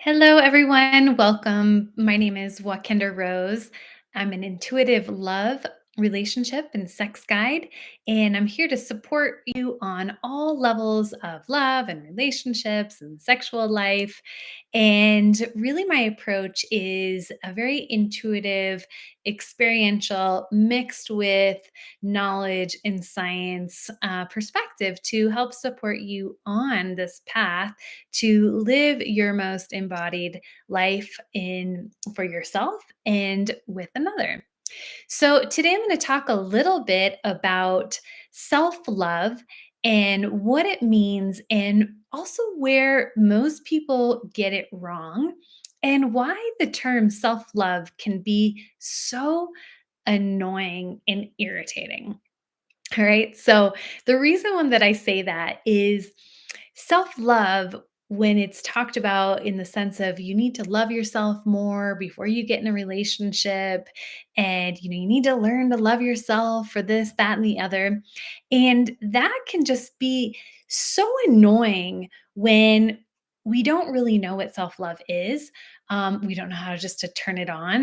Hello, everyone. Welcome. My name is Wakenda Rose. I'm an intuitive love, relationship, and sex guide, and I'm here to support you on all levels of love and relationships and sexual life. And really, my approach is a very intuitive, experiential, mixed with knowledge and science perspective to help support you on this path to live your most embodied life in for yourself and with another. So, today I'm going to talk a little bit about self-love and what it means and also where most people get it wrong and why the term self-love can be so annoying and irritating. All right. So the reason one that I say that is self love, when it's talked about in the sense of you need to love yourself more before you get in a relationship. And, you need to learn to love yourself for this, that, and the other. And that can just be so annoying when we don't really know what self love is. We don't know how just to turn it on.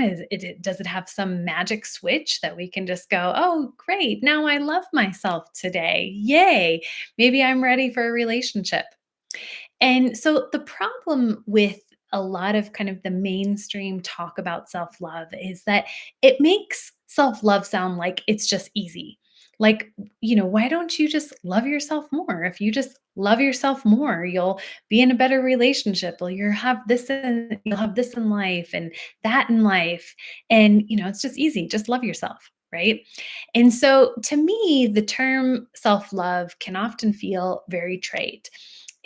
Does it have some magic switch that we can just go, oh, great, now I love myself today. Yay. Maybe I'm ready for a relationship. And so the problem with a lot of kind of the mainstream talk about self love is that it makes self love sound like it's just easy. Like, why don't you just love yourself more? If you just love yourself more, you'll be in a better relationship. Or you'll have this in life and that in life. And, it's just easy. Just love yourself. Right. And so to me, the term self love can often feel very trite.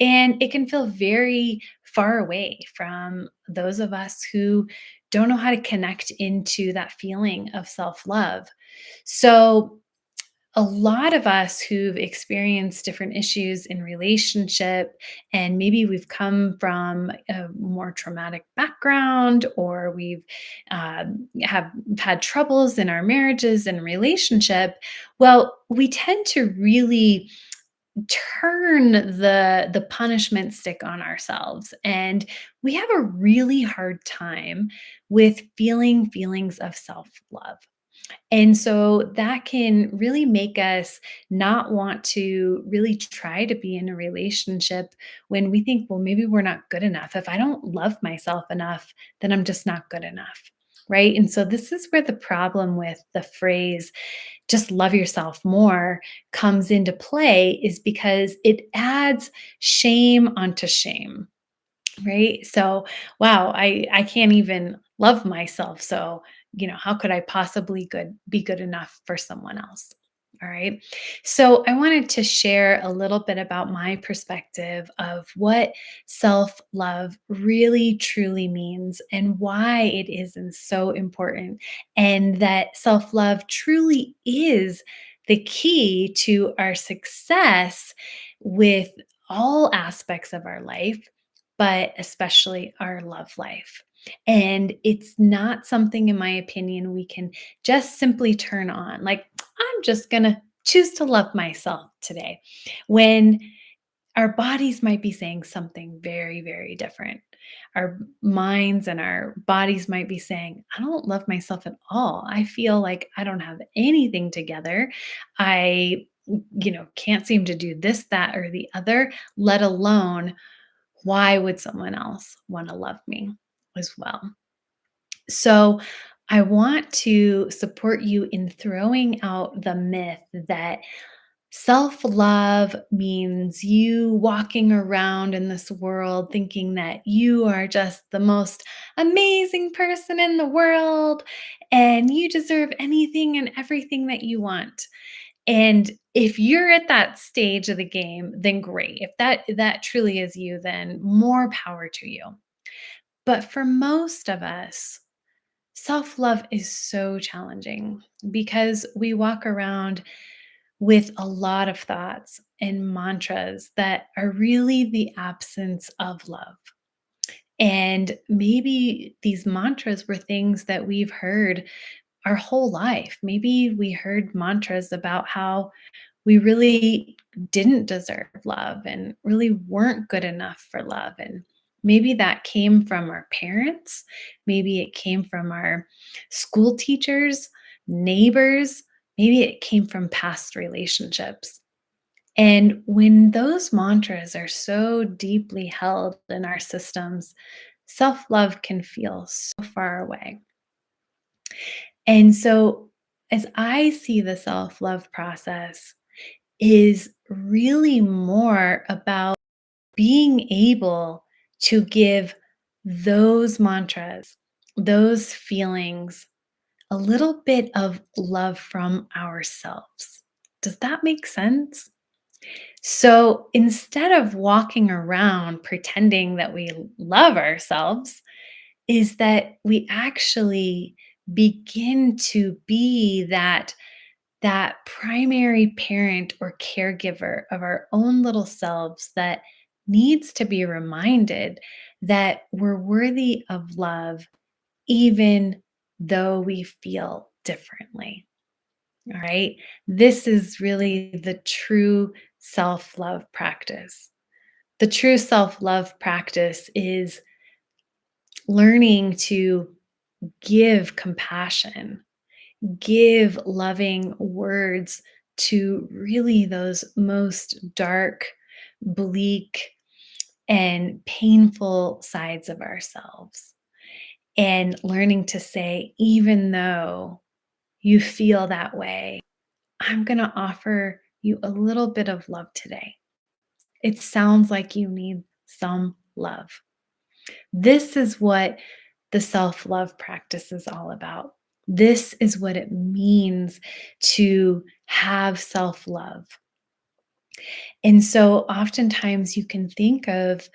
And it can feel very far away from those of us who don't know how to connect into that feeling of self love. So, a lot of us who've experienced different issues in relationship, and maybe we've come from a more traumatic background, or have had troubles in our marriages and relationship, well, we tend to really turn the punishment stick on ourselves, and we have a really hard time with feeling feelings of self-love. And so that can really make us not want to really try to be in a relationship when we think, well, maybe we're not good enough. If I don't love myself enough, then I'm just not good enough. Right. And so this is where the problem with the phrase just love yourself more comes into play, is because it adds shame onto shame. Right? So, wow, I can't even love myself. So, how could I possibly be good enough for someone else? All right. So, I wanted to share a little bit about my perspective of what self-love really truly means and why it isn't so important, and that self-love truly is the key to our success with all aspects of our life, but especially our love life. And it's not something, in my opinion, we can just simply turn on. Like, I'm just going to choose to love myself today, when our bodies might be saying something very, very different. Our minds and our bodies might be saying, I don't love myself at all. I feel like I don't have anything together. I, can't seem to do this, that, or the other, let alone why would someone else want to love me as well? So, I want to support you in throwing out the myth that self love means you walking around in this world thinking that you are just the most amazing person in the world and you deserve anything and everything that you want. And if you're at that stage of the game, then great. If that truly is you, then more power to you. But for most of us, self-love is so challenging because we walk around with a lot of thoughts and mantras that are really the absence of love. And maybe these mantras were things that we've heard our whole life. Maybe we heard mantras about how we really didn't deserve love and really weren't good enough for love. And Maybe that came from our parents. Maybe it came from our school teachers, neighbors. Maybe it came from past relationships. And when those mantras are so deeply held in our systems, self love can feel so far away. And so, as I see the self love process, is really more about being able to give those mantras, those feelings, a little bit of love from ourselves. Does that make sense? So instead of walking around pretending that we love ourselves, is that we actually begin to be that primary parent or caregiver of our own little selves that needs to be reminded that we're worthy of love even though we feel differently. All right. This is really the true self love practice. The true self love practice is learning to give compassion, give loving words to really those most dark, bleak, and painful sides of ourselves. And learning to say, even though you feel that way, I'm going to offer you a little bit of love today. It sounds like you need some love. This is what the self love practice is all about. This is what it means to have self love. And so oftentimes you can think of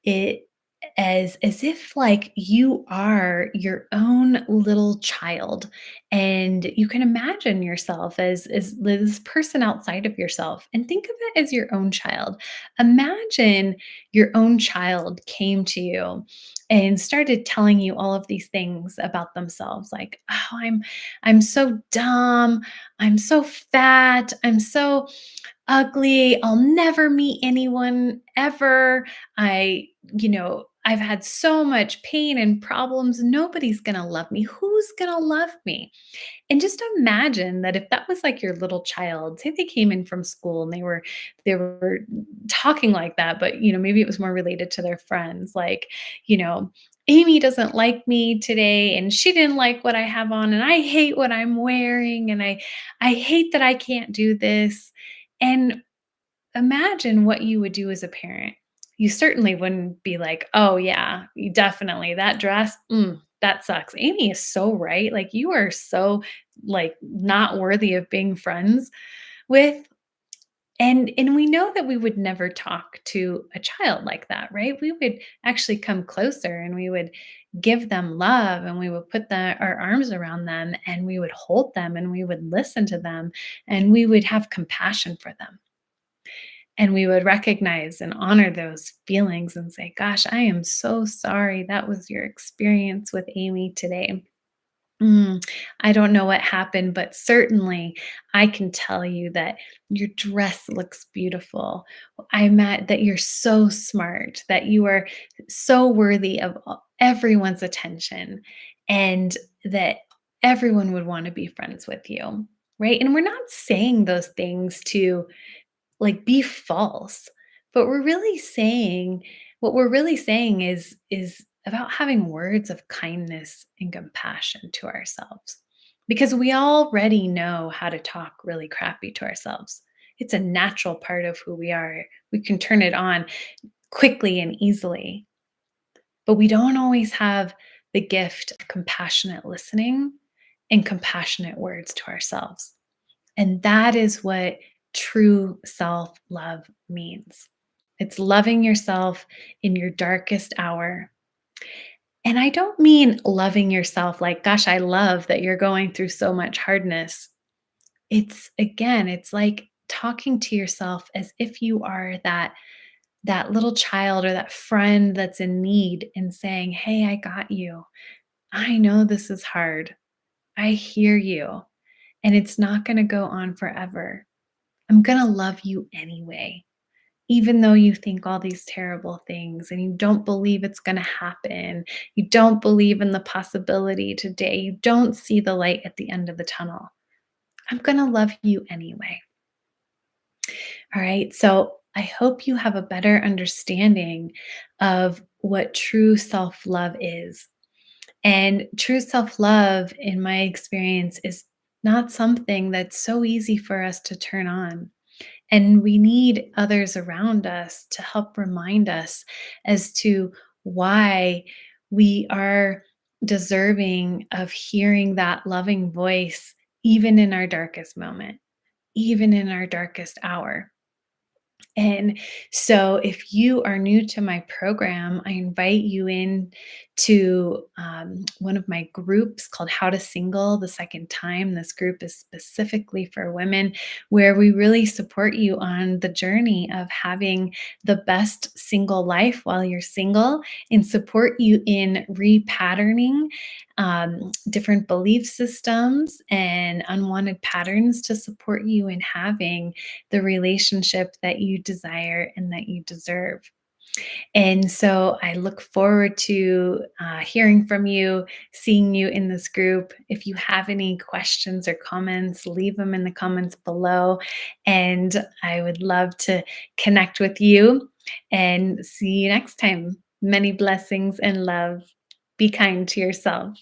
it as if like you are your own little child, and you can imagine yourself as this person outside of yourself and think of it as your own child. Imagine your own child came to you and started telling you all of these things about themselves, like, oh, I'm so dumb, I'm so fat, I'm so ugly. I'll never meet anyone ever. I've had so much pain and problems. Nobody's going to love me. Who's going to love me? And just imagine that if that was like your little child, say they came in from school and they were talking like that, but maybe it was more related to their friends, like, you know, Amy doesn't like me today and she didn't like what I have on and I hate what I'm wearing and I hate that I can't do this. And imagine what you would do as a parent. You certainly wouldn't be like, "Oh, yeah, you definitely that dress, that sucks." Amy is so right. Like, you are so, like, not worthy of being friends with. And we know that we would never talk to a child like that, right? We would actually come closer and we would give them love and we would put our arms around them and we would hold them and we would listen to them and we would have compassion for them. And we would recognize and honor those feelings and say, "Gosh, I am so sorry that was your experience with Amy today. I don't know what happened, but certainly I can tell you that your dress looks beautiful. I'm at that you're so smart, that you are so worthy of everyone's attention, and that everyone would want to be friends with you." Right. And we're not saying those things to like be false, but what we're really saying is about having words of kindness and compassion to ourselves, because we already know how to talk really crappy to ourselves. It's a natural part of who we are. We can turn it on quickly and easily, but we don't always have the gift of compassionate listening and compassionate words to ourselves. And that is what true self love means. It's loving yourself in your darkest hour. And I don't mean loving yourself like, gosh, I love that you're going through so much hardness. It's like talking to yourself as if you are that little child or that friend that's in need and saying, "Hey, I got you. I know this is hard. I hear you. And it's not going to go on forever. I'm going to love you anyway, even though you think all these terrible things and you don't believe it's going to happen, you don't believe in the possibility today, you don't see the light at the end of the tunnel. I'm going to love you anyway. All right. So I hope you have a better understanding of what true self love is. And true self love, in my experience, is not something that's so easy for us to turn on. And we need others around us to help remind us as to why we are deserving of hearing that loving voice, even in our darkest moment, even in our darkest hour. And so, if you are new to my program, I invite you in to one of my groups called How to Single the Second Time. This group is specifically for women, where we really support you on the journey of having the best single life while you're single, and support you in repatterning different belief systems and unwanted patterns to support you in having the relationship that you desire and that you deserve. And so I look forward to hearing from you, seeing you in this group. If you have any questions or comments, leave them in the comments below. And I would love to connect with you and see you next time. Many blessings and love. Be kind to yourself.